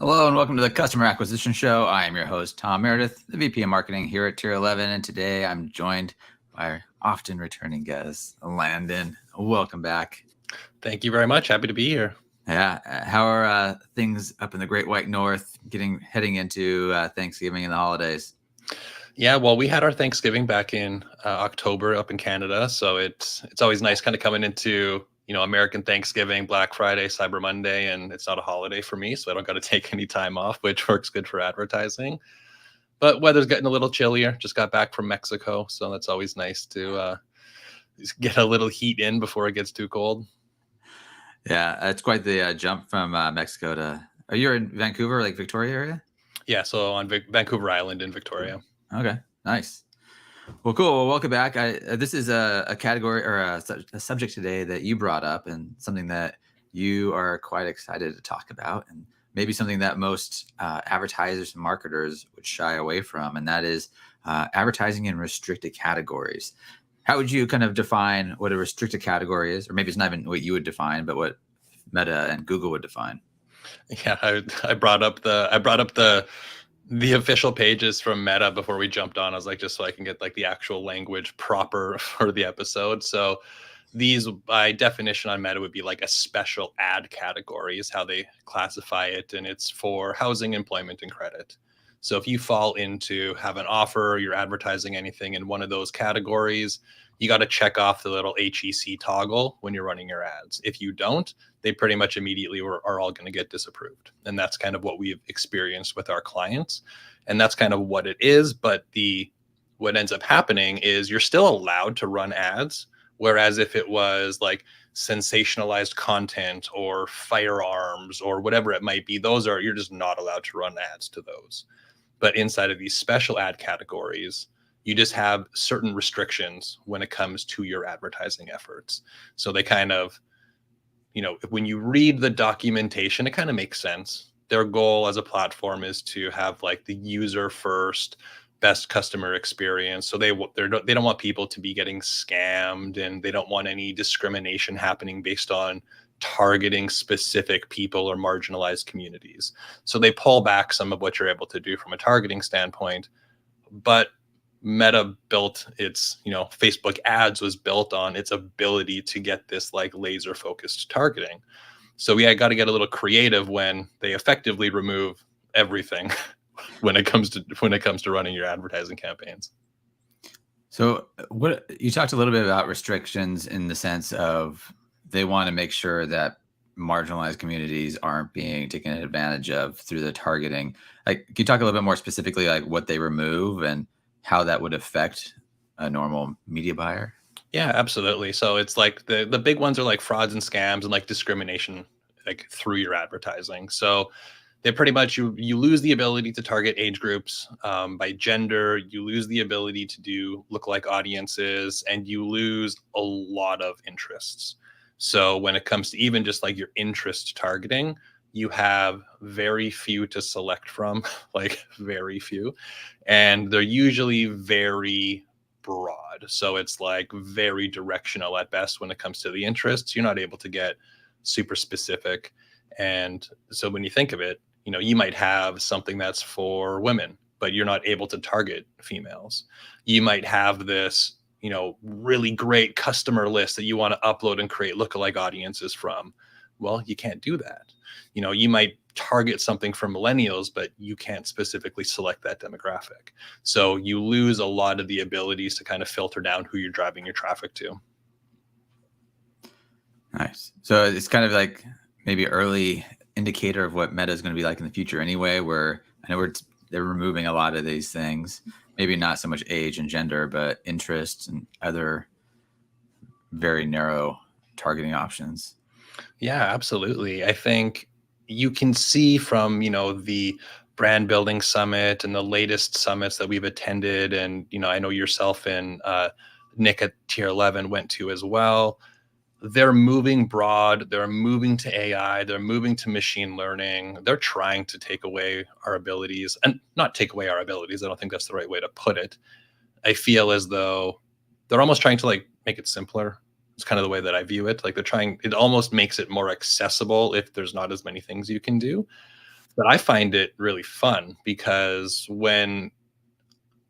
Hello and welcome to the Customer Acquisition Show. I am your host, Tom Meredith, the VP of Marketing here at Tier 11. And today I'm joined by our often returning guest, Landon. Welcome back. Thank you very much. Happy to be here. Yeah. How are things up in the Great White North heading into Thanksgiving and the holidays? Yeah, well, we had our Thanksgiving back in October up in Canada. So it's always nice kind of coming into, American Thanksgiving, Black Friday, Cyber Monday, and it's not a holiday for me. So I don't got to take any time off, which works good for advertising. But weather's getting a little chillier. Just got back from Mexico. So that's always nice to get a little heat in before it gets too cold. Yeah, it's quite the jump from Mexico to... Are you in Vancouver, like Victoria area? Yeah, so on Vancouver Island in Victoria. Okay, nice. Well, cool. Well, welcome back. This is a category or a subject today that you brought up, and something that you are quite excited to talk about, and maybe something that most advertisers and marketers would shy away from, and that is advertising in restricted categories. How would you kind of define what a restricted category is? Or maybe it's not even what you would define, but what Meta and Google would define. Yeah, I brought up the official pages from Meta before we jumped on. I was like, just so I can get like the actual language proper for the episode. So these by definition on Meta would be like a special ad category is how they classify it. And it's for housing, employment, and credit. So if you fall into have an offer, you're advertising anything in one of those categories, you got to check off the little HEC toggle when you're running your ads. If you don't, they pretty much immediately are all going to get disapproved. And that's kind of what we've experienced with our clients. And that's kind of what it is. But what ends up happening is you're still allowed to run ads. Whereas if it was like sensationalized content or firearms or whatever it might be, you're just not allowed to run ads to those. But inside of these special ad categories, you just have certain restrictions when it comes to your advertising efforts. So they kind of, when you read the documentation, it kind of makes sense. Their goal as a platform is to have like the user first, best customer experience. So they don't want people to be getting scammed, and they don't want any discrimination happening based on targeting specific people or marginalized communities. So they pull back some of what you're able to do from a targeting standpoint. But Meta built its, Facebook ads was built on its ability to get this like laser focused targeting. So we got to get a little creative when they effectively remove everything when it comes to running your advertising campaigns. So what you talked a little bit about restrictions in the sense of they want to make sure that marginalized communities aren't being taken advantage of through the targeting. Like, can you talk a little bit more specifically, like what they remove and how that would affect a normal media buyer? Yeah, absolutely. So it's like the big ones are like frauds and scams and like discrimination, like through your advertising. So they pretty much you lose the ability to target age groups by gender. You lose the ability to do lookalike audiences, and you lose a lot of interests. So when it comes to even just like your interest targeting, you have very few to select from, like very few. And they're usually very broad. So it's like very directional at best when it comes to the interests. You're not able to get super specific. And so when you think of it, you might have something that's for women, but you're not able to target females. You might have this really great customer list that you want to upload and create lookalike audiences from. Well, you can't do that. You might target something for millennials, but you can't specifically select that demographic. So you lose a lot of the abilities to kind of filter down who you're driving your traffic to. Nice. So it's kind of like maybe early indicator of what Meta is going to be like in the future anyway, where I know they're removing a lot of these things. Maybe not so much age and gender, but interests and other very narrow targeting options. Yeah, absolutely. I think you can see from, the brand building summit and the latest summits that we've attended. And, I know yourself and Nick at Tier 11 went to as well. They're moving broad. They're moving to AI. They're moving to machine learning. They're trying to take away our abilities, and not take away our abilities. I don't think that's the right way to put it. I feel as though they're almost trying to like make it simpler. It's kind of the way that I view it. Like it almost makes it more accessible if there's not as many things you can do. But I find it really fun because when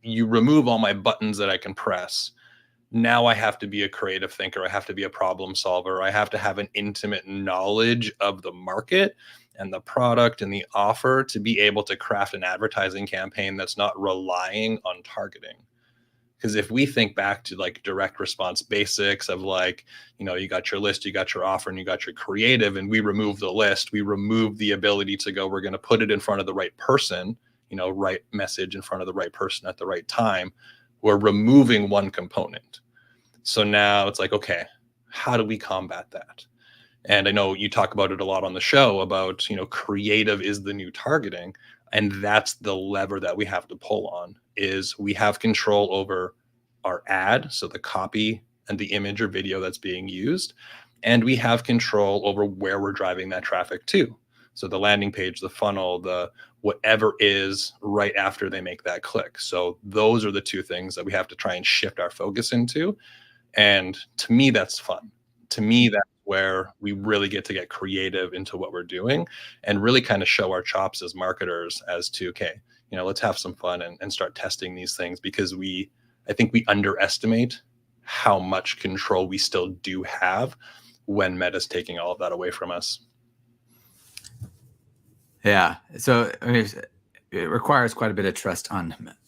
you remove all my buttons that I can press, now I have to be a creative thinker. I have to be a problem solver. I have to have an intimate knowledge of the market and the product and the offer to be able to craft an advertising campaign that's not relying on targeting. Because if we think back to like direct response basics of like, you got your list, you got your offer, and you got your creative, and we remove the list, we remove the ability to go, we're going to put it in front of the right person, right message in front of the right person at the right time. We're removing one component. So now it's like, okay, how do we combat that? And I know you talk about it a lot on the show about, creative is the new targeting. And that's the lever that we have to pull on is we have control over our ad, so the copy and the image or video that's being used. And we have control over where we're driving that traffic to. So the landing page, the funnel, the whatever is right after they make that click. So those are the two things that we have to try and shift our focus into. And to me, that's fun. To me, that's where we really get to get creative into what we're doing and really kind of show our chops as marketers as to, okay, let's have some fun and start testing these things because I think we underestimate how much control we still do have when Meta's taking all of that away from us. Yeah. So I mean, it requires quite a bit of trust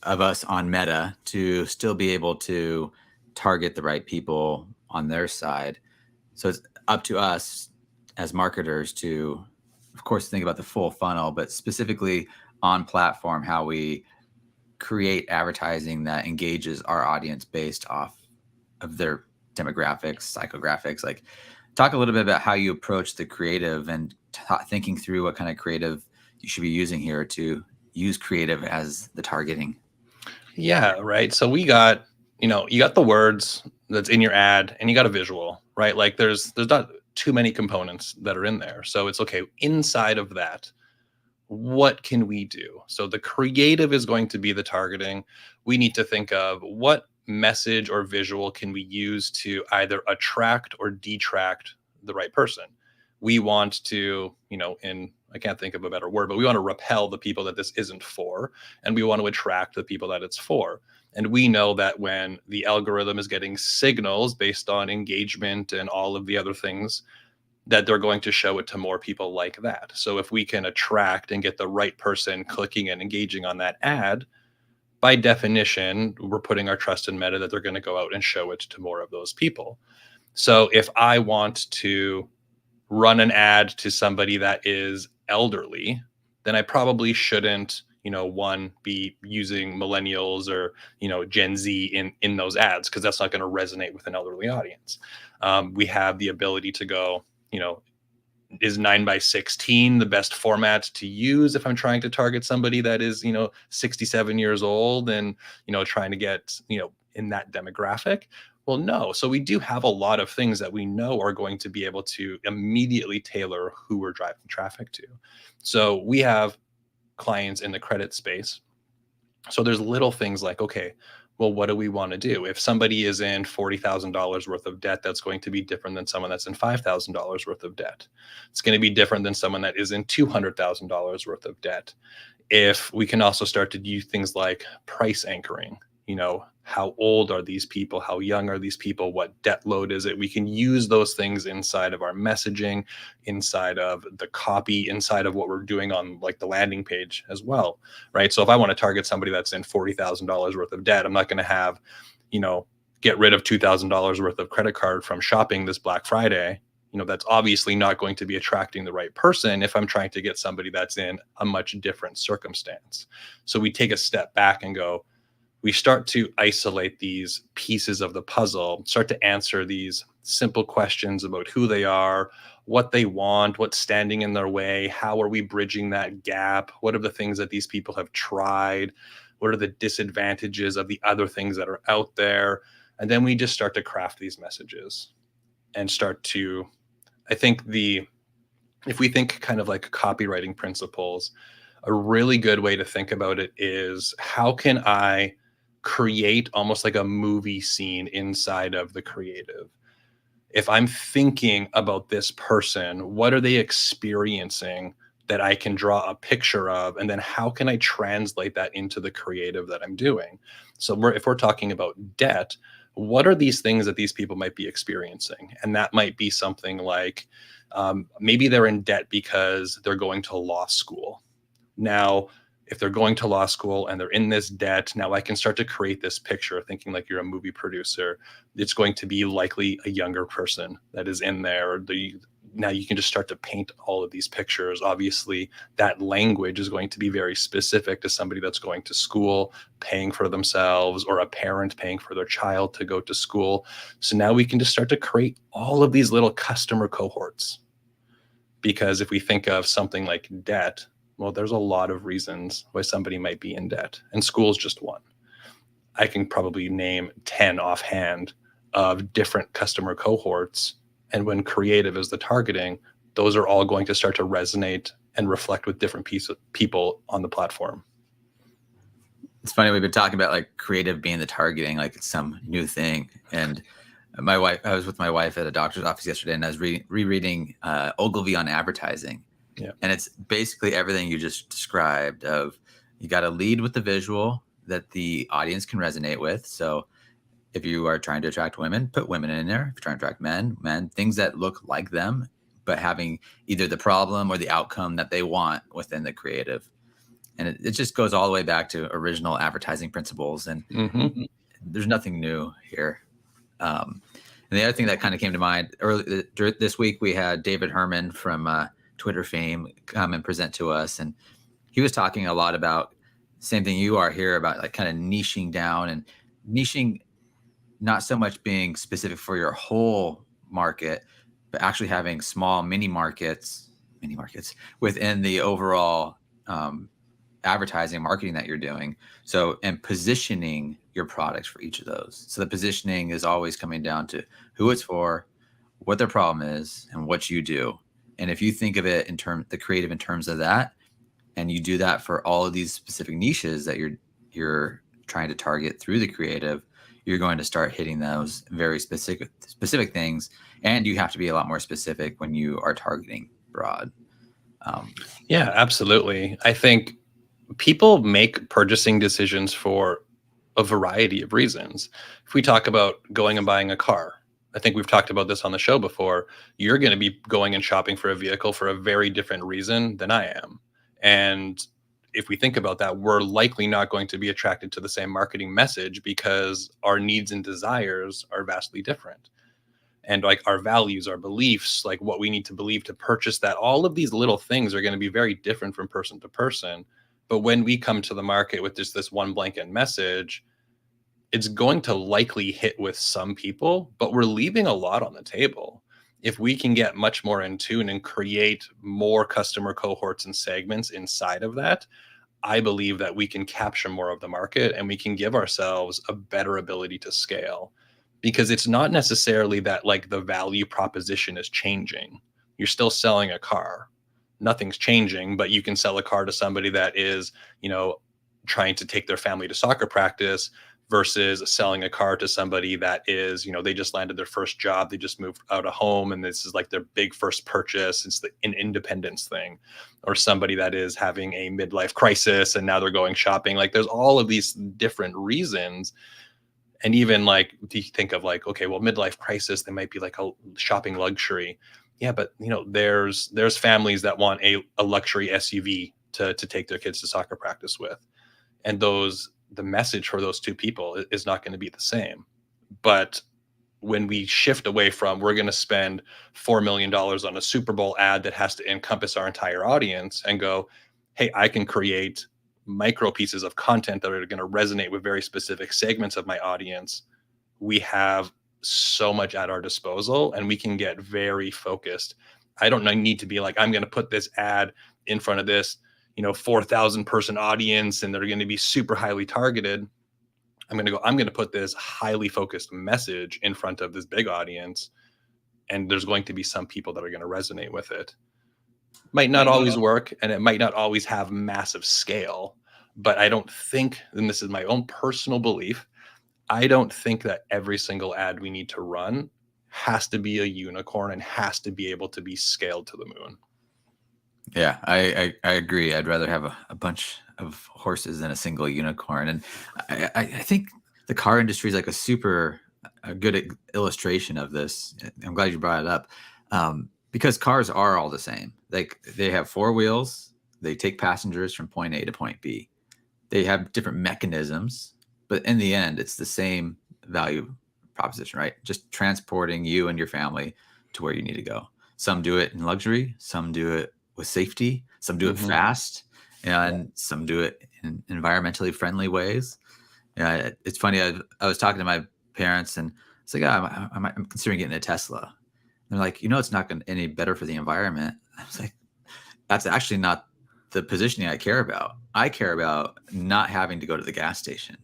of us on Meta to still be able to target the right people on their side. So it's up to us as marketers to, of course, think about the full funnel, but specifically on platform, how we create advertising that engages our audience based off of their demographics, psychographics. Like, talk a little bit about how you approach the creative and thinking through what kind of creative you should be using here to use creative as the targeting. Yeah, right. So we got, you got the words that's in your ad and you got a visual, right? Like there's not too many components that are in there. So it's okay. Inside of that, what can we do? So the creative is going to be the targeting. We need to think of what message or visual can we use to either attract or detract the right person. We want to, I can't think of a better word, but we want to repel the people that this isn't for, and we want to attract the people that it's for. And we know that when the algorithm is getting signals based on engagement and all of the other things, that they're going to show it to more people like that. So if we can attract and get the right person clicking and engaging on that ad, by definition, we're putting our trust in Meta that they're going to go out and show it to more of those people. So if I want to run an ad to somebody that is elderly, then I probably shouldn't, one, be using millennials or, Gen Z in those ads, because that's not going to resonate with an elderly audience. We have the ability to go, is 9:16 the best format to use if I'm trying to target somebody that is, 67 years old and, trying to get, in that demographic? Well, no. So we do have a lot of things that we know are going to be able to immediately tailor who we're driving traffic to. So we have clients in the credit space. So there's little things like, okay, well, what do we want to do? If somebody is in $40,000 worth of debt, that's going to be different than someone that's in $5,000 worth of debt. It's going to be different than someone that is in $200,000 worth of debt. If we can also start to do things like price anchoring, how old are these people? How young are these people? What debt load is it? We can use those things inside of our messaging, inside of the copy, inside of what we're doing on like the landing page as well, right? So if I want to target somebody that's in $40,000 worth of debt, I'm not going to have, get rid of $2,000 worth of credit card from shopping this Black Friday. That's obviously not going to be attracting the right person if I'm trying to get somebody that's in a much different circumstance. So we take a step back and go, we start to isolate these pieces of the puzzle, start to answer these simple questions about who they are, what they want, what's standing in their way, how are we bridging that gap, what are the things that these people have tried, what are the disadvantages of the other things that are out there. And then we just start to craft these messages and start to, I think if we think kind of like copywriting principles, a really good way to think about it is how can I create almost like a movie scene inside of the creative? If I'm thinking about this person, what are they experiencing that I can draw a picture of, and then how can I translate that into the creative that I'm doing? So if we're talking about debt, what are these things that these people might be experiencing? And that might be something like maybe they're in debt because they're going to law school. Now, if they're going to law school and they're in this debt, now I can start to create this picture, thinking like you're a movie producer. It's going to be likely a younger person that is in there. Now you can just start to paint all of these pictures. Obviously, that language is going to be very specific to somebody that's going to school, paying for themselves, or a parent paying for their child to go to school. So now we can just start to create all of these little customer cohorts. Because if we think of something like debt, well, there's a lot of reasons why somebody might be in debt, and school's just one. I can probably name 10 offhand of different customer cohorts. And when creative is the targeting, those are all going to start to resonate and reflect with different people on the platform. It's funny, we've been talking about like creative being the targeting, like it's some new thing. And I was with my wife at a doctor's office yesterday, and I was rereading Ogilvy on advertising. Yeah. And it's basically everything you just described. Of you got to lead with the visual that the audience can resonate with. So if you are trying to attract women, put women in there. If you're trying to attract men, things that look like them, but having either the problem or the outcome that they want within the creative. And it just goes all the way back to original advertising principles. And there's nothing new here. And the other thing that kind of came to mind early this week, we had David Herman from Twitter fame come and present to us. And he was talking a lot about same thing you are here, about like kind of niching down, and niching not so much being specific for your whole market, but actually having small mini markets within the overall advertising marketing that you're doing. So, and positioning your products for each of those. So the positioning is always coming down to who it's for, what their problem is, and what you do. And if you think of it the creative in terms of that, and you do that for all of these specific niches that you're trying to target through the creative, you're going to start hitting those very specific things. And you have to be a lot more specific when you are targeting broad. Yeah, absolutely. I think people make purchasing decisions for a variety of reasons. If we talk about going and buying a car, I think we've talked about this on the show before. You're going to be going and shopping for a vehicle for a very different reason than I am. And if we think about that, we're likely not going to be attracted to the same marketing message because our needs and desires are vastly different. And like our values, our beliefs, like what we need to believe to purchase that, all of these little things are going to be very different from person to person. But when we come to the market with just this one blanket message, it's going to likely hit with some people, but we're leaving a lot on the table. If we can get much more in tune and create more customer cohorts and segments inside of that, I believe that we can capture more of the market and we can give ourselves a better ability to scale. Because it's not necessarily that like the value proposition is changing. You're still selling a car. Nothing's changing, but you can sell a car to somebody that is, trying to take their family to soccer practice versus selling a car to somebody that is, they just landed their first job. They just moved out of home and this is like their big first purchase. It's an independence thing. Or somebody that is having a midlife crisis and now they're going shopping. Like there's all of these different reasons. And even like, do you think of like, okay, well, midlife crisis, they might be like a shopping luxury. Yeah, but there's families that want a luxury SUV to take their kids to soccer practice with. And the message for those two people is not going to be the same. But when we shift away from we're going to spend $4 million on a Super Bowl ad that has to encompass our entire audience and go, hey, I can create micro pieces of content that are going to resonate with very specific segments of my audience, we have so much at our disposal and we can get very focused. I don't need to be like, I'm going to put this ad in front of this, 4,000 person audience and they're going to be super highly targeted. I'm going to put this highly focused message in front of this big audience. And there's going to be some people that are going to resonate with it. Might not always work, and it might not always have massive scale, but I don't think, and this is my own personal belief, I don't think that every single ad we need to run has to be a unicorn and has to be able to be scaled to the moon. Yeah, I agree. I'd rather have a bunch of horses than a single unicorn. And I think the car industry is like a good illustration of this. I'm glad you brought it up, because cars are all the same. Like they have four wheels. They take passengers from point A to point B. They have different mechanisms, but in the end, it's the same value proposition, right? Just transporting you and your family to where you need to go. Some do it in luxury, some do it with safety, some do it Hmm. fast, and some do it in environmentally friendly ways. Yeah, it's funny. I was talking to my parents, and it's like, I'm considering getting a Tesla. They're like, it's not going any better for the environment. I was like, that's actually not the positioning I care about. I care about not having to go to the gas station.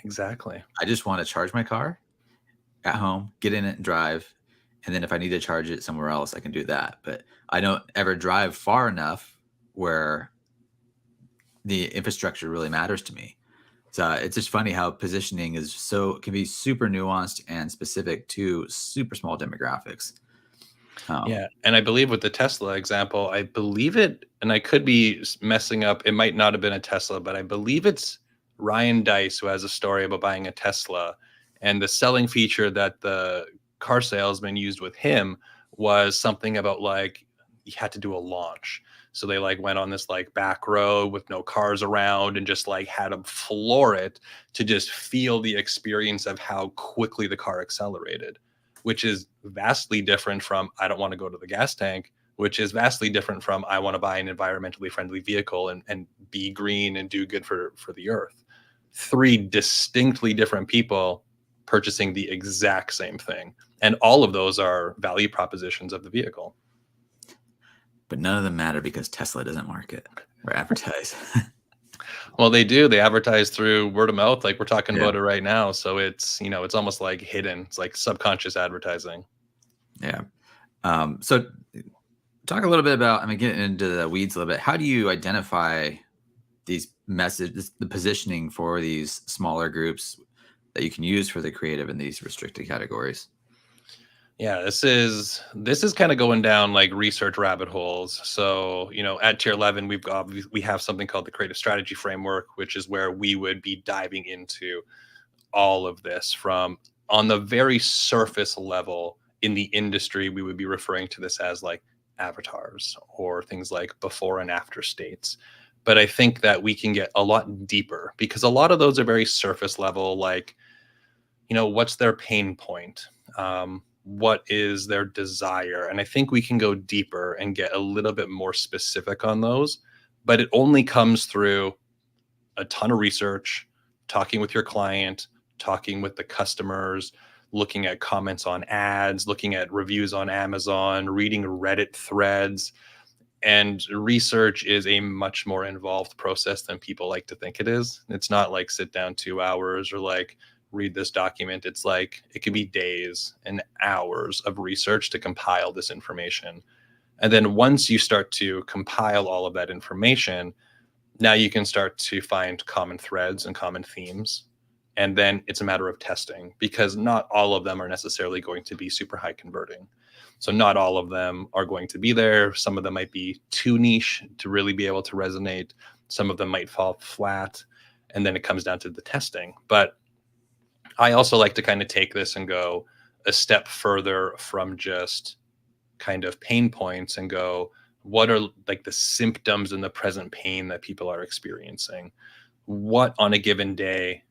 Exactly. I just want to charge my car at home, get in it and drive. And then if I need to charge it somewhere else, I can do that. But I don't ever drive far enough where the infrastructure really matters to me. So it's just funny how positioning can be super nuanced and specific to super small demographics. Um, Yeah, and I believe with the Tesla example, I believe it, and I could be messing up. It might not have been a Tesla, but I believe it's Ryan Dice who has a story about buying a Tesla, and the selling feature that the car salesman used with him was something about like you had to do a launch. So they like went on this like back road with no cars around and just like had him floor it to just feel the experience of how quickly the car accelerated, which is vastly different from I don't want to go to the gas tank, which is vastly different from I want to buy an environmentally friendly vehicle and be green and do good for the earth. Three distinctly different people purchasing the exact same thing. And all of those are value propositions of the vehicle. but none of them matter because Tesla doesn't market or advertise. Well, they do. They advertise through word of mouth, like we're talking Yeah. about it right now. So it's almost like hidden. It's like subconscious advertising. Yeah. So talk a little bit about, getting into the weeds a little bit. How do you identify these messages, the positioning for these smaller groups that you can use for the creative in these restricted categories? Yeah, this is kind of going down like research rabbit holes. So, at tier 11, we have something called the creative strategy framework, which is where we would be diving into all of this from on the very surface level in the industry. We would be referring to this as like avatars or things like before and after states. But I think that we can get a lot deeper because a lot of those are very surface level, like what's their pain point, what is their desire, and I think we can go deeper and get a little bit more specific on those, but it only comes through a ton of research, talking with your client, talking with the customers, looking at comments on ads, looking at reviews on Amazon, reading Reddit threads. And research is a much more involved process than people like to think it is. It's not like sit down 2 hours or like read this document. It's like it could be days and hours of research to compile this information. And then once you start to compile all of that information, now you can start to find common threads and common themes. And then it's a matter of testing because not all of them are necessarily going to be super high converting. So not all of them are going to be there. Some of them might be too niche to really be able to resonate. Some of them might fall flat. And then it comes down to the testing. But I also like to kind of take this and go a step further from just kind of pain points and go, what are like the symptoms and the present pain that people are experiencing? What on a given day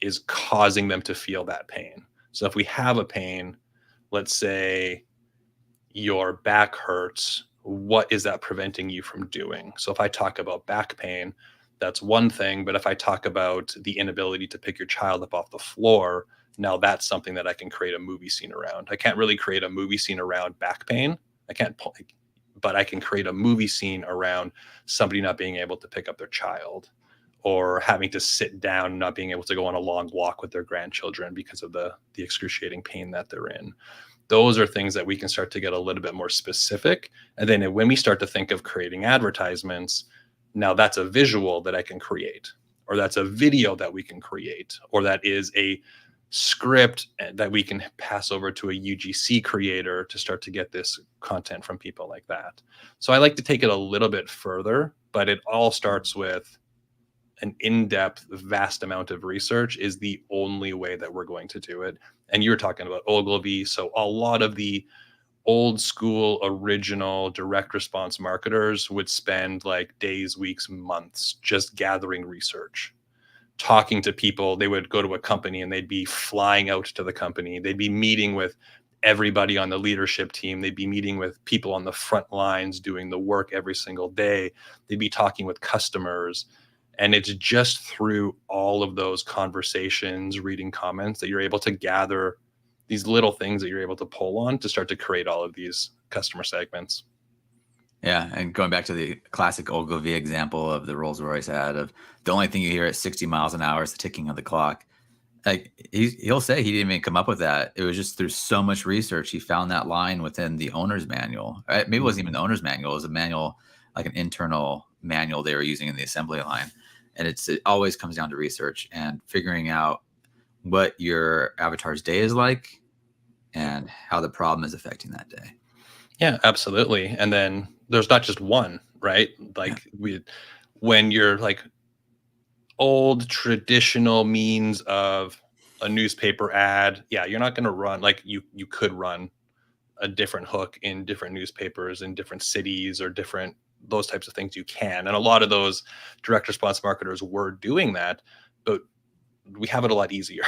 is causing them to feel that pain? So if we have a pain, let's say your back hurts, what is that preventing you from doing? So if I talk about back pain, that's one thing. But if I talk about the inability to pick your child up off the floor, now that's something that I can create a movie scene around. I can't really create a movie scene around back pain. I can't, but I can create a movie scene around somebody not being able to pick up their child or having to sit down and not being able to go on a long walk with their grandchildren because of the excruciating pain that they're in. Those are things that we can start to get a little bit more specific. And then when we start to think of creating advertisements, now that's a visual that I can create, or that's a video that we can create, or that is a script that we can pass over to a UGC creator to start to get this content from people like that. So I like to take it a little bit further, but it all starts with an in-depth, vast amount of research is the only way that we're going to do it. And you were talking about Ogilvy. So a lot of the old school, original direct response marketers would spend like days, weeks, months just gathering research, talking to people. They would go to a company and they'd be flying out to the company. They'd be meeting with everybody on the leadership team. They'd be meeting with people on the front lines doing the work every single day. They'd be talking with customers. And it's just through all of those conversations, reading comments, that you're able to gather these little things that you're able to pull on to start to create all of these customer segments. Yeah, and going back to the classic Ogilvy example of the Rolls Royce ad of the only thing you hear at 60 miles an hour is the ticking of the clock. Like he'll say he didn't even come up with that. It was just through so much research he found that line within the owner's manual. Right? Maybe it wasn't even the owner's manual; it was a manual, like an internal manual they were using in the assembly line. And it always comes down to research and figuring out what your avatar's day is like and how the problem is affecting that day. Yeah, absolutely. And then there's not just one, right? Like when you're like old traditional means of a newspaper ad, yeah, you're not going to run like you could run a different hook in different newspapers in different cities or different those types of things you can. And a lot of those direct response marketers were doing that, but we have it a lot easier.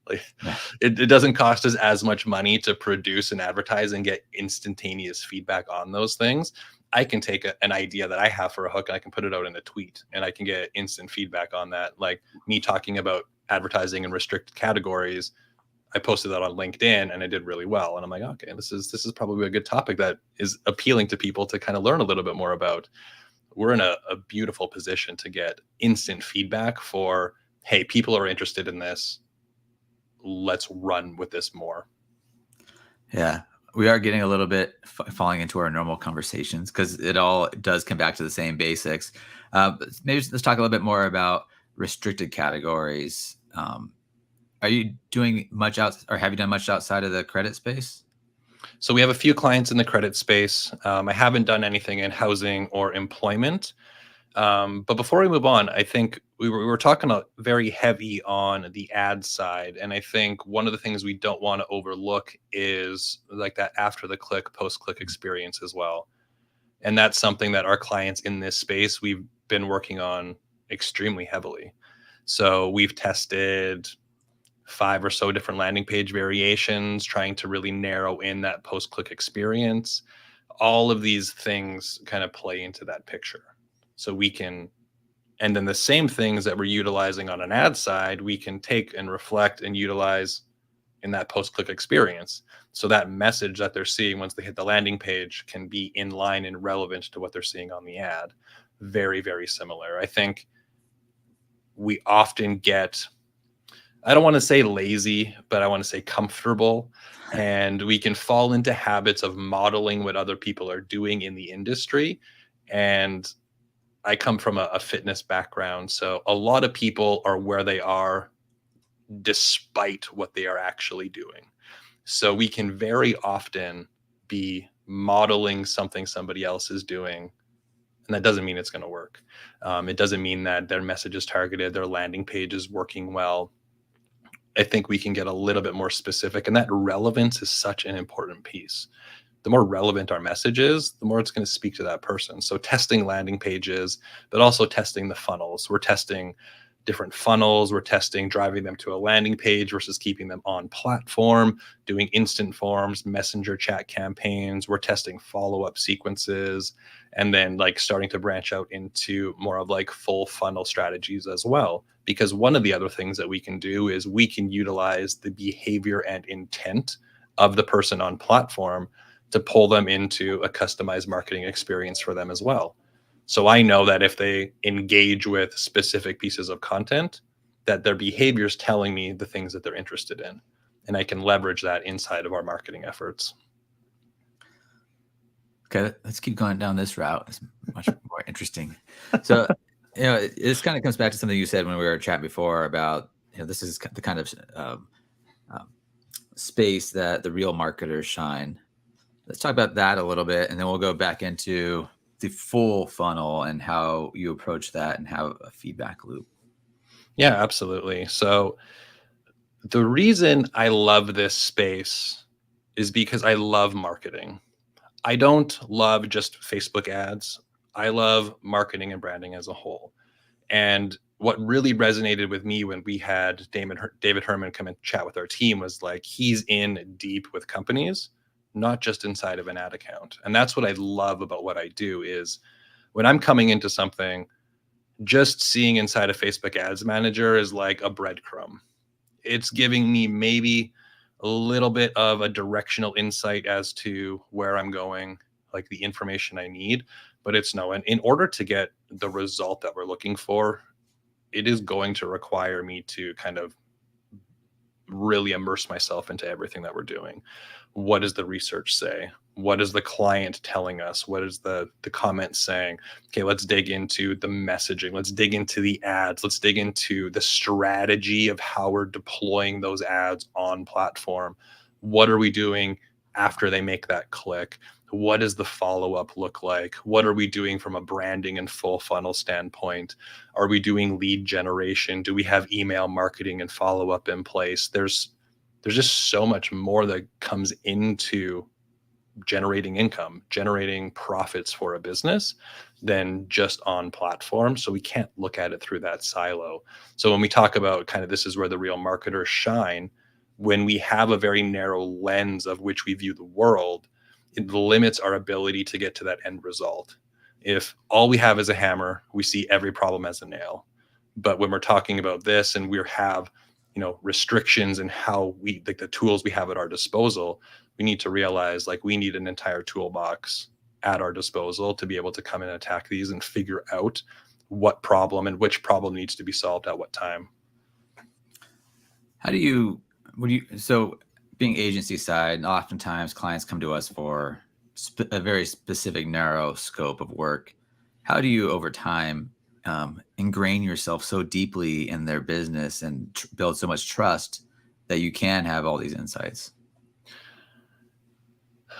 Like Yeah. it doesn't cost us as much money to produce and advertise and get instantaneous feedback on those things. I can take an idea that I have for a hook and I can put it out in a tweet and I can get instant feedback on that. Like me talking about advertising in restricted categories, I posted that on LinkedIn and I did really well. And I'm like, okay, this is probably a good topic that is appealing to people to kind of learn a little bit more about. We're in a beautiful position to get instant feedback for, hey, people are interested in this. Let's run with this more. Yeah. We are getting a little bit falling into our normal conversations because it all does come back to the same basics. Maybe let's talk a little bit more about restricted categories. Are you doing much out, or have you done much outside of the credit space? So we have a few clients in the credit space. I haven't done anything in housing or employment. But before we move on, I think we were talking very heavy on the ad side. And I think one of the things we don't want to overlook is like that after the click, post click experience as well. And that's something that our clients in this space, we've been working on extremely heavily. So we've tested 5 or so different landing page variations, trying to really narrow in that post click experience. All of these things kind of play into that picture. So we can, and then the same things that we're utilizing on an ad side, we can take and reflect and utilize in that post-click experience. So that message that they're seeing once they hit the landing page can be in line and relevant to what they're seeing on the ad. Very, very similar. I think we often get, I don't want to say lazy, but I want to say comfortable. And we can fall into habits of modeling what other people are doing in the industry. And I come from a fitness background. So a lot of people are where they are despite what they are actually doing. So we can very often be modeling something somebody else is doing. And that doesn't mean it's going to work. It doesn't mean that their message is targeted, their landing page is working well. I think we can get a little bit more specific. And that relevance is such an important piece. The more relevant our message is, the more it's going to speak to that person. So testing landing pages, but also testing the funnels. We're testing different funnels. We're testing driving them to a landing page versus keeping them on platform, doing instant forms, messenger chat campaigns. We're testing follow-up sequences, and then like starting to branch out into more of like full funnel strategies as well. Because one of the other things that we can do is we can utilize the behavior and intent of the person on platform to pull them into a customized marketing experience for them as well. So I know that if they engage with specific pieces of content, that their behavior is telling me the things that they're interested in. And I can leverage that inside of our marketing efforts. Okay, let's keep going down this route. It's much more interesting. So, this kind of comes back to something you said when we were chatting before about, this is the kind of space that the real marketers shine. Let's talk about that a little bit, and then we'll go back into the full funnel and how you approach that and have a feedback loop. Yeah, absolutely. So the reason I love this space is because I love marketing. I don't love just Facebook ads. I love marketing and branding as a whole. And what really resonated with me when we had David Herman come and chat with our team was like, he's in deep with companies, not just inside of an ad account. And that's what I love about what I do is when I'm coming into something, just seeing inside a Facebook ads manager is like a breadcrumb. It's giving me maybe a little bit of a directional insight as to where I'm going, like the information I need. But it's no, and in order to get the result that we're looking for, it is going to require me to kind of really immerse myself into everything that we're doing. What does the research say? What is the client telling us? What is the comments saying? Okay, let's dig into the messaging. Let's dig into the ads. Let's dig into the strategy of how we're deploying those ads on platform. What are we doing after they make that click? What does the follow-up look like? What are we doing from a branding and full funnel standpoint? Are we doing lead generation? Do we have email marketing and follow-up in place? There's just so much more that comes into generating income, generating profits for a business than just on platform. So we can't look at it through that silo. So when we talk about kind of this is where the real marketers shine, when we have a very narrow lens of which we view the world, it limits our ability to get to that end result. If all we have is a hammer, we see every problem as a nail. But when we're talking about this and we have, restrictions and how we like the tools we have at our disposal, we need to realize like we need an entire toolbox at our disposal to be able to come and attack these and figure out what problem and which problem needs to be solved at what time. How do you, so being agency side, oftentimes clients come to us for a very specific, narrow scope of work. How do you, over time, ingrain yourself so deeply in their business and build so much trust that you can have all these insights?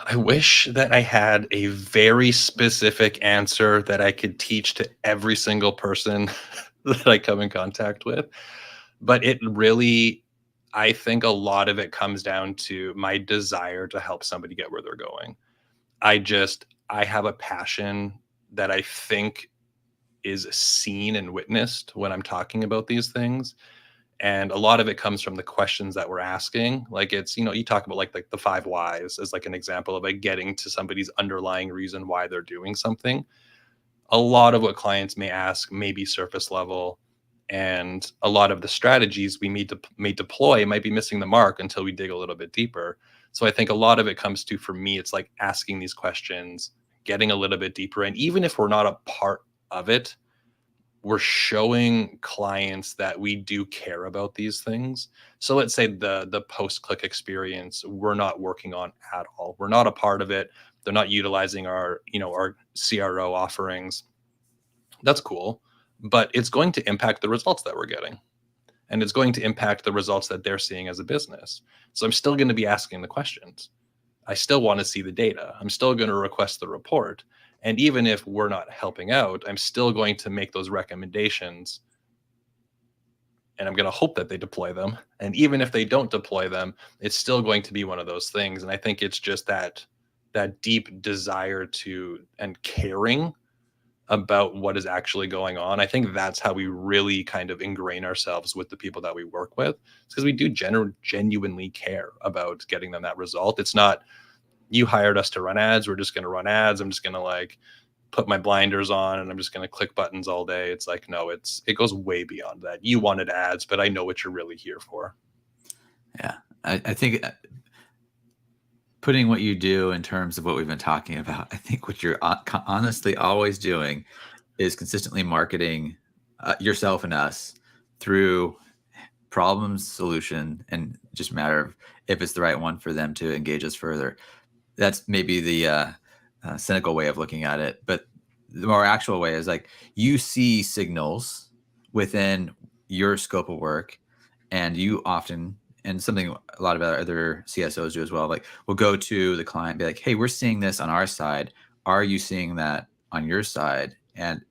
I wish that I had a very specific answer that I could teach to every single person that I come in contact with. But it really, I think a lot of it comes down to my desire to help somebody get where they're going. I have a passion that I think is seen and witnessed when I'm talking about these things. And a lot of it comes from the questions that we're asking. Like it's, you talk about like the five whys as like an example of like getting to somebody's underlying reason why they're doing something. A lot of what clients may ask may be surface level, and a lot of the strategies we may deploy might be missing the mark until we dig a little bit deeper. So I think a lot of it comes to, for me, it's like asking these questions, getting a little bit deeper. And even if we're not a part of it, we're showing clients that we do care about these things. So let's say the post-click experience, we're not working on at all. We're not a part of it. They're not utilizing our CRO offerings. That's cool, but it's going to impact the results that we're getting. And it's going to impact the results that they're seeing as a business. So I'm still going to be asking the questions. I still want to see the data. I'm still going to request the report. And even if we're not helping out, I'm still going to make those recommendations. And I'm going to hope that they deploy them. And even if they don't deploy them, it's still going to be one of those things. And I think it's just that deep desire to and caring about what is actually going on. I think that's how we really kind of ingrain ourselves with the people that we work with. It's because we do genuinely care about getting them that result. It's not, you hired us to run ads, we're just going to run ads. I'm just going to like put my blinders on and I'm just going to click buttons all day. It's like, no, it goes way beyond that. You wanted ads, but I know what you're really here for. Yeah. I think putting what you do in terms of what we've been talking about, I think what you're honestly always doing is consistently marketing yourself and us through problem solution, and just a matter of if it's the right one for them to engage us further. That's maybe the cynical way of looking at it, but the more actual way is like you see signals within your scope of work, and you often and something a lot of other CSOs do as well. Like we'll go to the client, and be like, "Hey, we're seeing this on our side. Are you seeing that on your side? And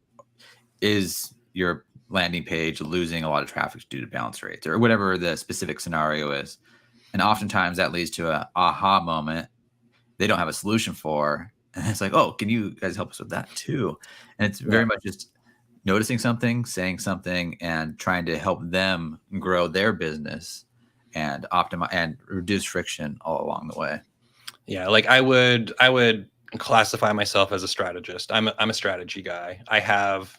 is your landing page losing a lot of traffic due to bounce rates or whatever the specific scenario is?" And oftentimes that leads to a aha moment they don't have a solution for. And it's like, "Oh, can you guys help us with that too?" And it's Yeah. very much just noticing something, saying something, and trying to help them grow their business and optimize and reduce friction all along the way. Yeah, like I would classify myself as a strategist. I'm a strategy guy. I have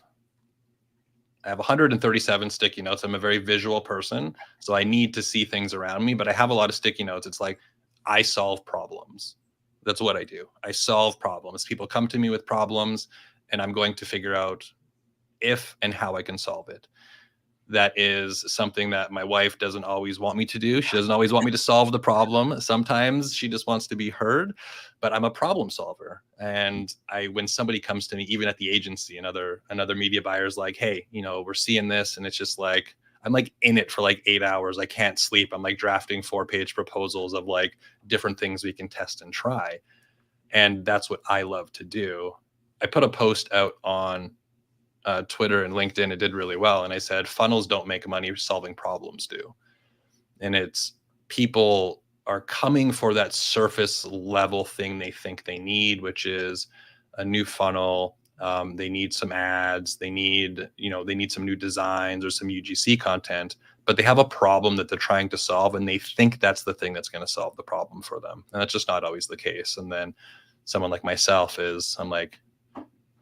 137 sticky notes. I'm a very visual person, so I need to see things around me, but I have a lot of sticky notes. It's like I solve problems. That's what I do. I solve problems. People come to me with problems, and I'm going to figure out if and how I can solve it. That is something that my wife doesn't always want me to do. She doesn't always want me to solve the problem. Sometimes she just wants to be heard, but I'm a problem solver. And when somebody comes to me, even at the agency, another media buyer is like, "Hey, we're seeing this," and it's just like I'm like in it for like 8 hours. I can't sleep. I'm like drafting 4-page proposals of like different things we can test and try. And that's what I love to do. I put a post out on Twitter and LinkedIn. It did really well. And I said, funnels don't make money, solving problems do. And it's people are coming for that surface level thing they think they need, which is a new funnel. They need some ads. They need some new designs or some UGC content, but they have a problem that they're trying to solve. And they think that's the thing that's going to solve the problem for them. And that's just not always the case. And then someone like myself I'm like,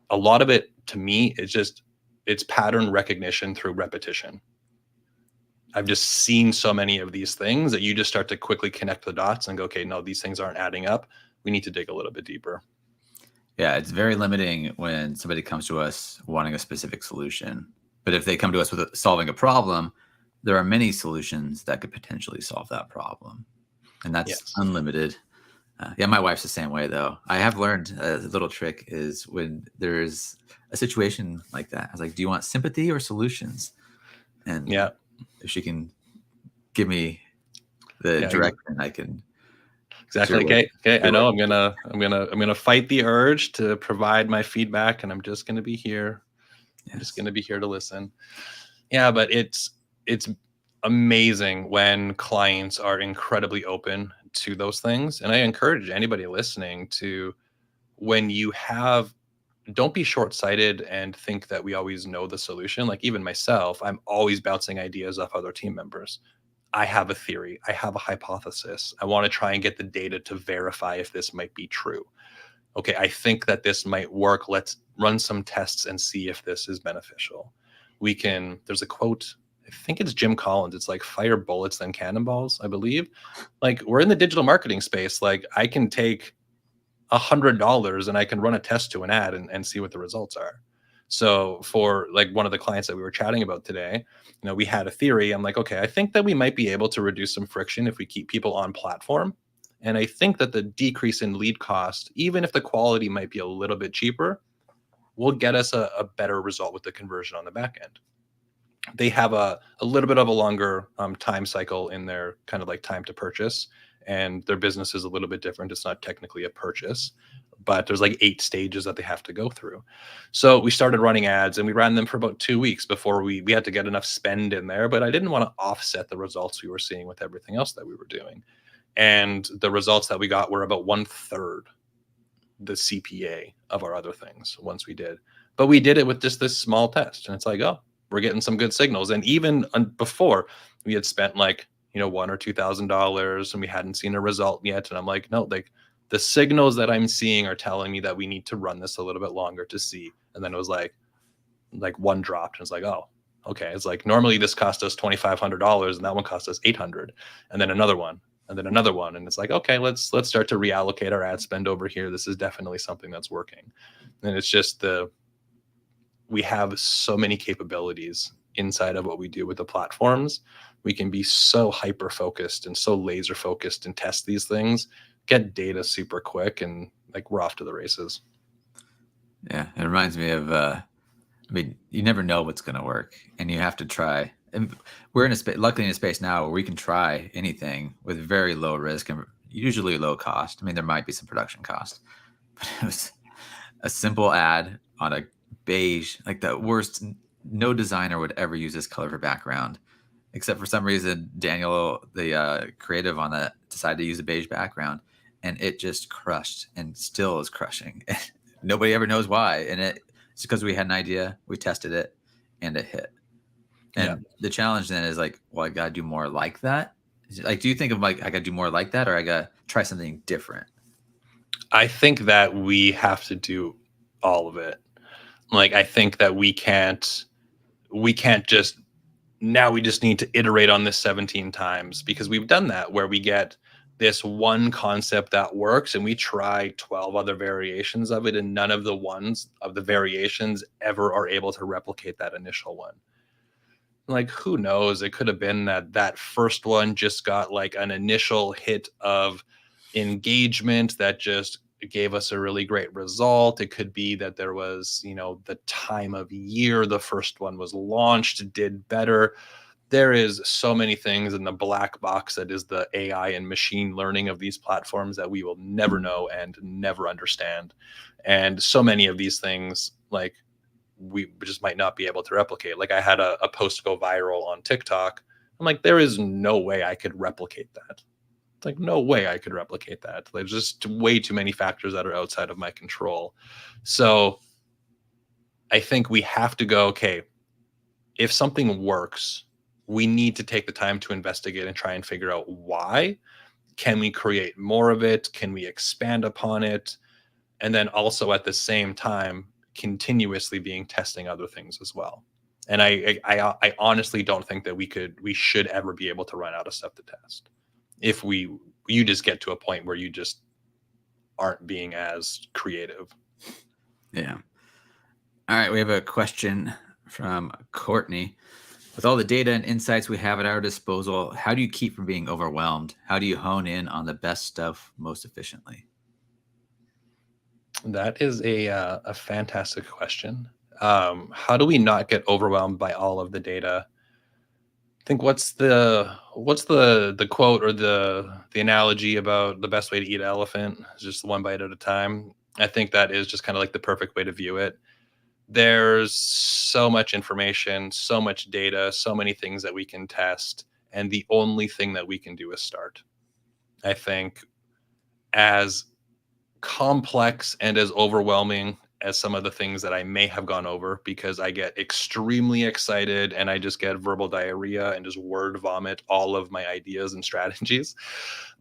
a lot of it to me it's pattern recognition through repetition. I've just seen so many of these things that you just start to quickly connect the dots and go, okay, no, these things aren't adding up. We need to dig a little bit deeper. Yeah, it's very limiting when somebody comes to us wanting a specific solution. But if they come to us with solving a problem, there are many solutions that could potentially solve that problem. And that's Yes. unlimited. Yeah, my wife's the same way though. I have learned a little trick is when there's a situation like that, I was like, "Do you want sympathy or solutions?" And Yeah. if she can give me the Yeah. direction, I can Exactly. steer away. Okay. I Steer away. know I'm gonna fight the urge to provide my feedback, and I'm just gonna be here. I'm just Yes. gonna be here to listen. Yeah, but it's amazing when clients are incredibly open to those things. And I encourage anybody listening to, when you have, don't be short-sighted and think that we always know the solution. Like even myself, I'm always bouncing ideas off other team members. I have a theory. I have a hypothesis. I want to try and get the data to verify if this might be true. Okay, I think that this might work. Let's run some tests and see if this is beneficial. There's a quote, I think it's Jim Collins. It's like fire bullets than cannonballs, I believe. Like we're in the digital marketing space. Like I can take $100 and I can run a test to an ad and see what the results are. So for like one of the clients that we were chatting about today, we had a theory. I'm like, okay, I think that we might be able to reduce some friction if we keep people on platform. And I think that the decrease in lead cost, even if the quality might be a little bit cheaper, will get us a better result with the conversion on the back end. They have a little bit of a longer time cycle in their kind of like time to purchase, and their business is a little bit different. It's not technically a purchase, but there's like 8 stages that they have to go through. So we started running ads, and we ran them for about 2 weeks before we had to get enough spend in there, but I didn't want to offset the results we were seeing with everything else that we were doing. And the results that we got were about 1/3 the CPA of our other things once we did. But we did it with just this small test, and it's like, oh, we're getting some good signals. And even before, we had spent like $1,000 or $2,000, and we hadn't seen a result yet. And I'm like, no, like the signals that I'm seeing are telling me that we need to run this a little bit longer to see. And then it was like one dropped, and it's like, oh, okay. It's like normally this cost us $2,500, and that one cost us $800, and then another one, and then another one. And it's like, okay, let's start to reallocate our ad spend over here. This is definitely something that's working. And it's just we have so many capabilities inside of what we do with the platforms. We can be so hyper focused and so laser focused and test these things, get data super quick, and like we're off to the races. Yeah, it reminds me of I mean, you never know what's going to work, and you have to try And we're in a space, luckily in a space now where we can try anything with very low risk and usually low cost. I mean, there might be some production cost, but it was a simple ad on a beige, like the worst. No designer would ever use this color for background, except for some reason Daniel, the creative on that, decided to use a beige background, and it just crushed and still is crushing. Nobody ever knows why, and it's because we had an idea, we tested it, and it hit. Yeah. And the challenge then is like, well, I gotta do more like that. Like, do you think of like I gotta do more like that, or I gotta try something different? I think that we have to do all of it. Like, I think that we can't just now we just need to iterate on this 17 times, because we've done that where we get this one concept that works and we try 12 other variations of it, and none of the ones of the variations ever are able to replicate that initial one. Like, who knows, it could have been that that first one just got like an initial hit of engagement that just gave us a really great result. It could be that there was, the time of year the first one was launched did better. There is so many things in the black box that is the AI and machine learning of these platforms that we will never know and never understand. And so many of these things, like, we just might not be able to replicate. Like, I had a post go viral on TikTok. I'm like, there is no way I could replicate that. It's like, no way I could replicate that. There's just way too many factors that are outside of my control. So I think we have to go, okay, if something works, we need to take the time to investigate and try and figure out why. Can we create more of it? Can we expand upon it? And then also at the same time, continuously being testing other things as well. And I honestly don't think that we should ever be able to run out of stuff to test. If you just get to a point where you just aren't being as creative. Yeah. All right, we have a question from Courtney. With all the data and insights we have at our disposal, how do you keep from being overwhelmed? How do you hone in on the best stuff most efficiently? That is a fantastic question. How do we not get overwhelmed by all of the data? I think what's the quote or the analogy about the best way to eat an elephant is just one bite at a time. I think that is just kind of like the perfect way to view it. There's so much information, so much data, so many things that we can test, and the only thing that we can do is start. I think as complex and as overwhelming as some of the things that I may have gone over, because I get extremely excited and I just get verbal diarrhea and just word vomit all of my ideas and strategies.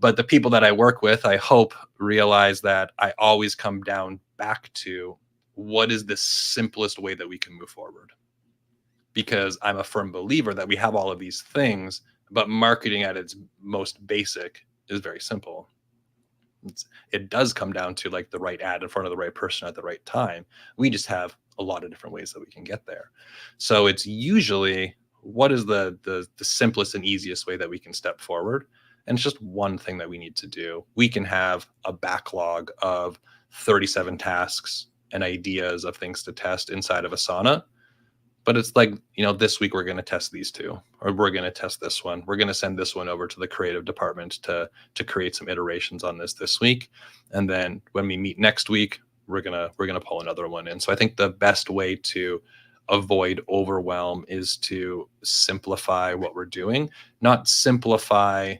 But the people that I work with, I hope, realize that I always come down back to what is the simplest way that we can move forward. Because I'm a firm believer that we have all of these things, but marketing at its most basic is very simple. It does come down to like the right ad in front of the right person at the right time. We just have a lot of different ways that we can get there. So it's usually, what is the simplest and easiest way that we can step forward? And it's just one thing that we need to do. We can have a backlog of 37 tasks and ideas of things to test inside of Asana, but it's like, this week we're going to test these two, or we're going to test this one. We're going to send this one over to the creative department to create some iterations on this week. And then when we meet next week, we're going to pull another one in. So I think the best way to avoid overwhelm is to simplify what we're doing, not simplify,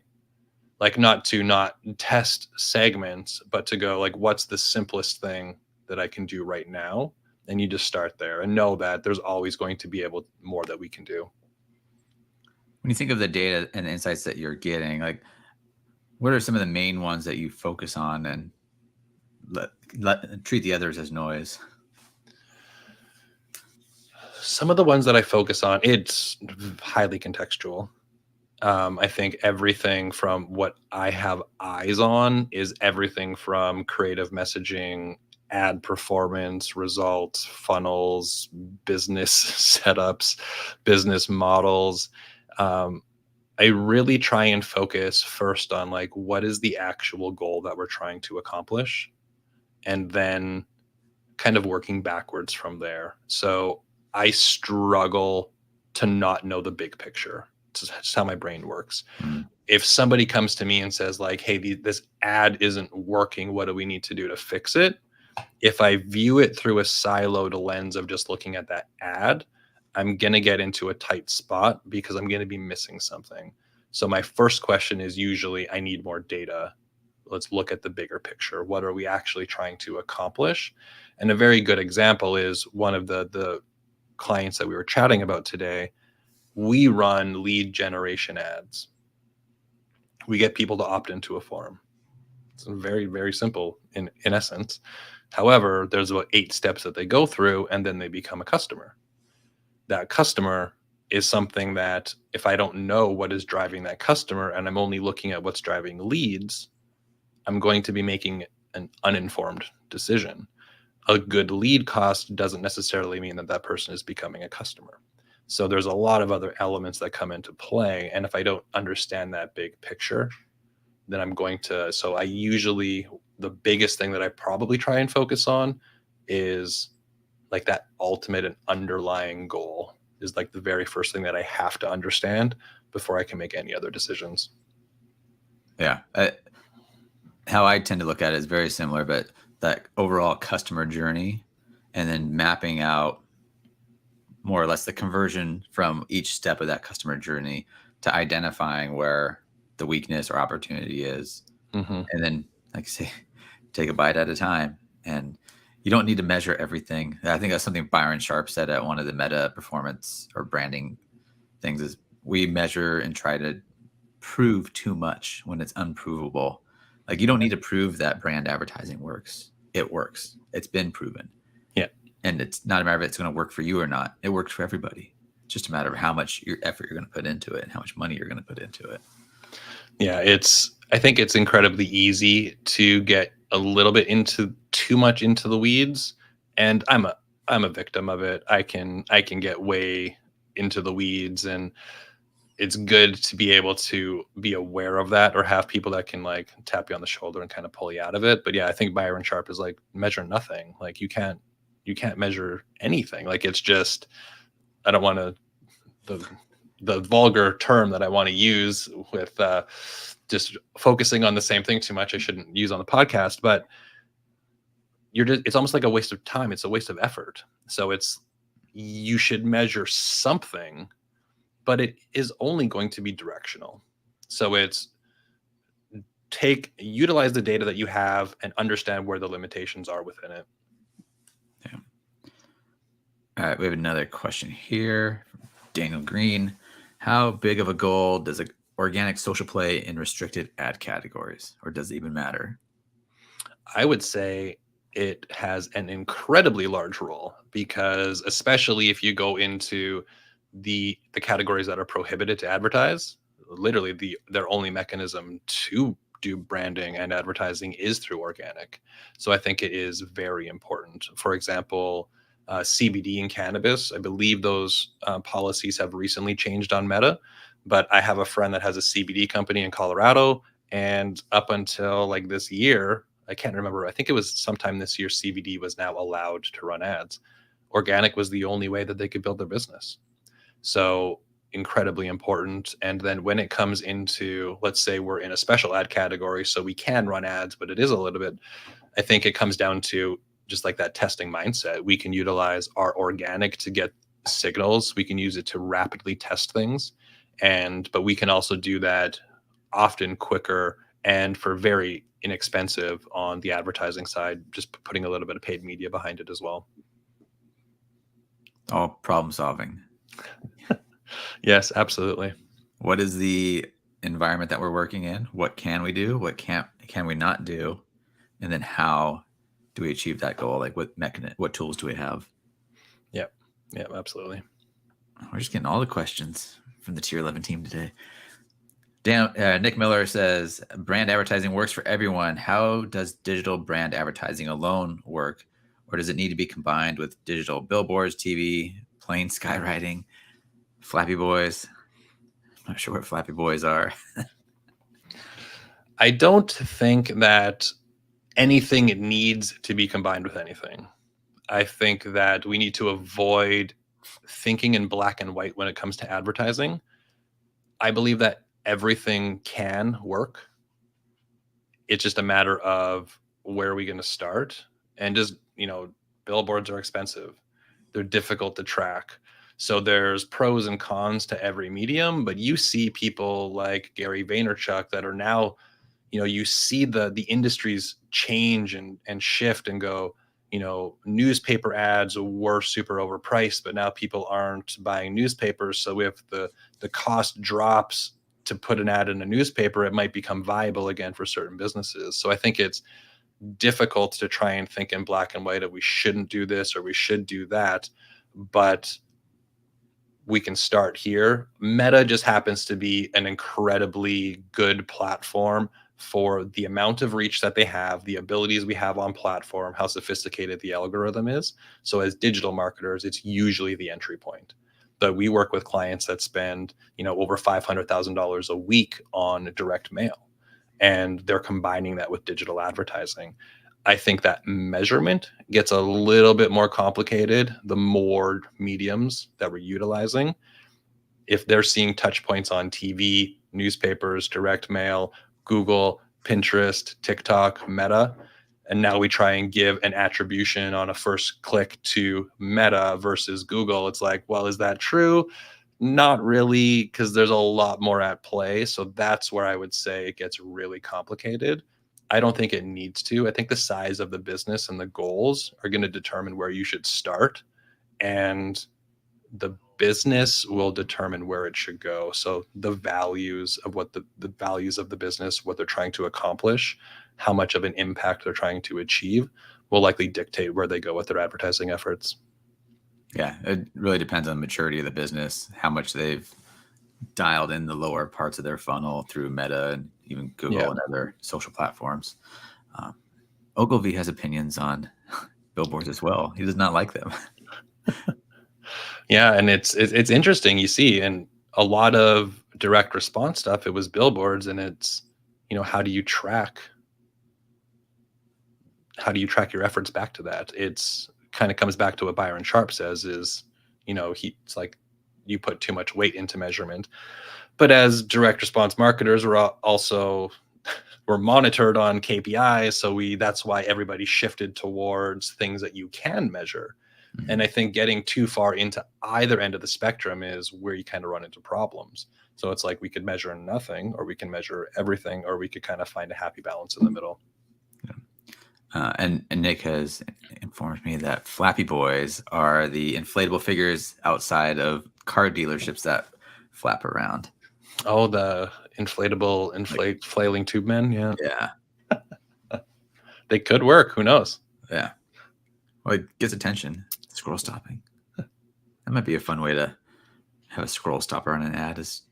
like not to not test segments, but to go like, what's the simplest thing that I can do right now? And you just start there and know that there's always going to be more that we can do. When you think of the data and the insights that you're getting, like, what are some of the main ones that you focus on and treat the others as noise? Some of the ones that I focus on, it's highly contextual. I think everything from what I have eyes on is everything from creative messaging, ad performance, results, funnels, business setups, business models. I really try and focus first on like, what is the actual goal that we're trying to accomplish? And then kind of working backwards from there. So I struggle to not know the big picture. It's just how my brain works. Mm. If somebody comes to me and says like, hey, this ad isn't working, what do we need to do to fix it? If I view it through a siloed lens of just looking at that ad, I'm going to get into a tight spot because I'm going to be missing something. So my first question is usually, I need more data. Let's look at the bigger picture. What are we actually trying to accomplish? And a very good example is one of the clients that we were chatting about today. We run lead generation ads. We get people to opt into a forum. It's very, very simple in essence. However, there's about 8 steps that they go through, and then they become a customer. That customer is something that if I don't know what is driving that customer and I'm only looking at what's driving leads, I'm going to be making an uninformed decision. A good lead cost doesn't necessarily mean that that person is becoming a customer. So there's a lot of other elements that come into play. And if I don't understand that big picture, then I'm going to, so I usually, the biggest thing that I probably try and focus on is like that ultimate and underlying goal is like the very first thing that I have to understand before I can make any other decisions. Yeah. How I tend to look at it is very similar, but that overall customer journey and then mapping out more or less the conversion from each step of that customer journey to identifying where the weakness or opportunity is. Mm-hmm. And then, like I say, take a bite at a time. And you don't need to measure everything. I think that's something Byron Sharp said at one of the meta performance or branding things is we measure and try to prove too much when it's unprovable. Like you don't need to prove that brand advertising works. It works. It's been proven. Yeah. And it's not a matter of it's going to work for you or not. It works for everybody. It's just a matter of how much effort you're going to put into it and how much money you're going to put into it. Yeah, I think it's incredibly easy to get a little bit into too much into the weeds, and I'm a victim of it. I can get way into the weeds, and it's good to be able to be aware of that or have people that can like tap you on the shoulder and kind of pull you out of it. But yeah, I think Byron Sharp is like measure nothing. Like you can't measure anything. Like it's just, I don't want to, the vulgar term that I want to use with just focusing on the same thing too much, I shouldn't use on the podcast, but it's almost like a waste of time. It's a waste of effort. So you should measure something, but it is only going to be directional. So it's utilize the data that you have and understand where the limitations are within it. Yeah. All right. We have another question here from Daniel Green. How big of a goal does an organic social play in restricted ad categories, or does it even matter? I would say it has an incredibly large role because especially if you go into the categories that are prohibited to advertise, literally their only mechanism to do branding and advertising is through organic. So I think it is very important. For example, CBD and cannabis, I believe those policies have recently changed on Meta, but I have a friend that has a CBD company in Colorado, and up until like this year, I can't remember, I think it was sometime this year, CBD was now allowed to run ads. Organic was the only way that they could build their business. So incredibly important. And then when it comes into, let's say we're in a special ad category, so we can run ads, but it is a little bit, I think it comes down to just like that testing mindset. We can utilize our organic to get signals. We can use it to rapidly test things. But we can also do that often quicker and for very inexpensive on the advertising side, just putting a little bit of paid media behind it as well. All problem solving. Yes, absolutely. What is the environment that we're working in? What can we do? What can we not do? And then how do we achieve that goal? Like what tools do we have? Yep, absolutely. We're just getting all the questions from the Tier 11 team today. Nick Miller says, brand advertising works for everyone. How does digital brand advertising alone work? Or does it need to be combined with digital billboards, TV, plane skywriting, Flappy Boys? I'm not sure what Flappy Boys are. I don't think that anything needs to be combined with anything. I think that we need to avoid thinking in black and white when it comes to advertising. I believe that everything can work. It's just a matter of where are we going to start? And just, billboards are expensive. They're difficult to track. So there's pros and cons to every medium, but you see people like Gary Vaynerchuk that are now, you see the industries change and shift and go, newspaper ads were super overpriced, but now people aren't buying newspapers. So if the cost drops to put an ad in a newspaper, it might become viable again for certain businesses. So I think it's difficult to try and think in black and white of we shouldn't do this or we should do that, but we can start here. Meta just happens to be an incredibly good platform for the amount of reach that they have, the abilities we have on platform, how sophisticated the algorithm is. So as digital marketers, it's usually the entry point. But we work with clients that spend, over $500,000 a week on direct mail, and they're combining that with digital advertising. I think that measurement gets a little bit more complicated the more mediums that we're utilizing. If they're seeing touch points on TV, newspapers, direct mail, Google, Pinterest, TikTok, Meta, and now we try and give an attribution on a first click to Meta versus Google, it's like, well, is that true? Not really, because there's a lot more at play. So that's where I would say it gets really complicated. I don't think it needs to. I think the size of the business and the goals are going to determine where you should start, and the business will determine where it should go. So the values of what the values of the business, what they're trying to accomplish, how much of an impact they're trying to achieve will likely dictate where they go with their advertising efforts. Yeah, it really depends on the maturity of the business, how much they've dialed in the lower parts of their funnel through Meta and even Google and other social platforms. Ogilvy has opinions on billboards as well. He does not like them. Yeah, and it's interesting. You see, and a lot of direct response stuff, it was billboards, and it's, how do you track your efforts back to that? It's kind of comes back to what Byron Sharp says is, it's like you put too much weight into measurement. But as direct response marketers, we're monitored on KPIs. So that's why everybody shifted towards things that you can measure. Mm-hmm. And I think getting too far into either end of the spectrum is where you kind of run into problems. So it's like we could measure nothing, or we can measure everything, or we could kind of find a happy balance in the middle. And Nick has informed me that Flappy Boys are the inflatable figures outside of car dealerships that flap around. Oh, the flailing tube men. Yeah. Yeah. They could work. Who knows? Yeah. Well, it gets attention. Scroll stopping. That might be a fun way to have a scroll stopper on an ad is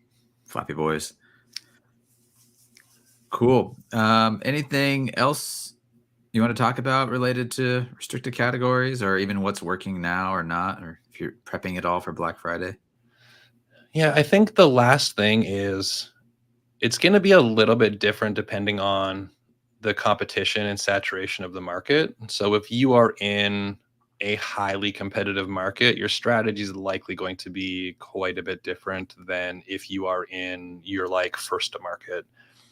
Flappy Boys. Cool. Anything else you want to talk about related to restricted categories, or even what's working now or not, or if you're prepping it all for Black Friday? Yeah, I think the last thing is it's going to be a little bit different depending on the competition and saturation of the market. So if you are in a highly competitive market, your strategy is likely going to be quite a bit different than if you are in your first to market.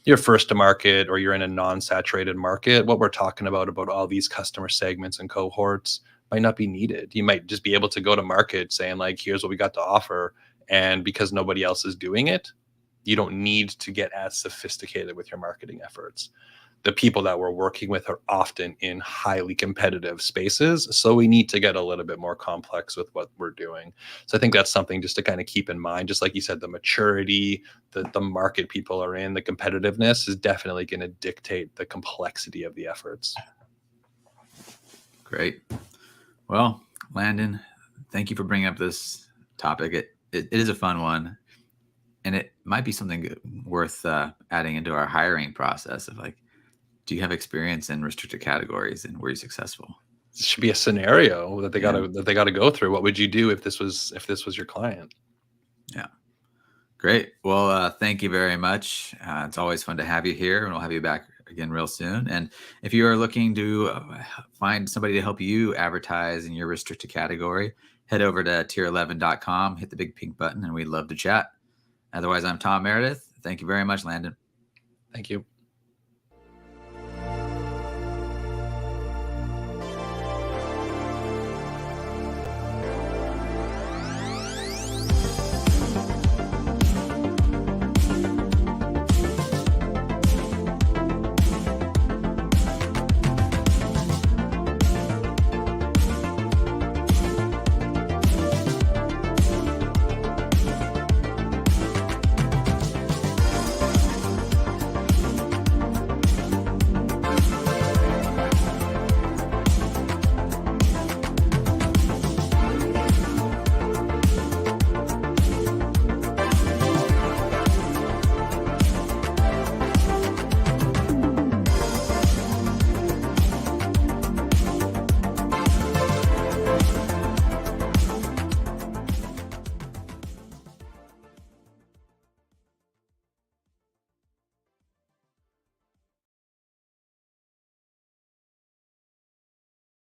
You're first to market, or you're in a non-saturated market. What we're talking about all these customer segments and cohorts might not be needed. You might just be able to go to market saying here's what we got to offer. And because nobody else is doing it, you don't need to get as sophisticated with your marketing efforts. The people that we're working with are often in highly competitive spaces. So we need to get a little bit more complex with what we're doing. So I think that's something just to kind of keep in mind. Just like you said, the maturity, the market people are in, the competitiveness is definitely going to dictate the complexity of the efforts. Great. Well, Landon, thank you for bringing up this topic. It is a fun one. And it might be something worth adding into our hiring process of do you have experience in restricted categories and were you successful? This should be a scenario that they gotta go through. What would you do if this was your client? Yeah. Great. Well, thank you very much. It's always fun to have you here, and we'll have you back again real soon. And if you are looking to find somebody to help you advertise in your restricted category, head over to tier11.com, hit the big pink button, and we'd love to chat. Otherwise, I'm Tom Meredith. Thank you very much, Landon. Thank you.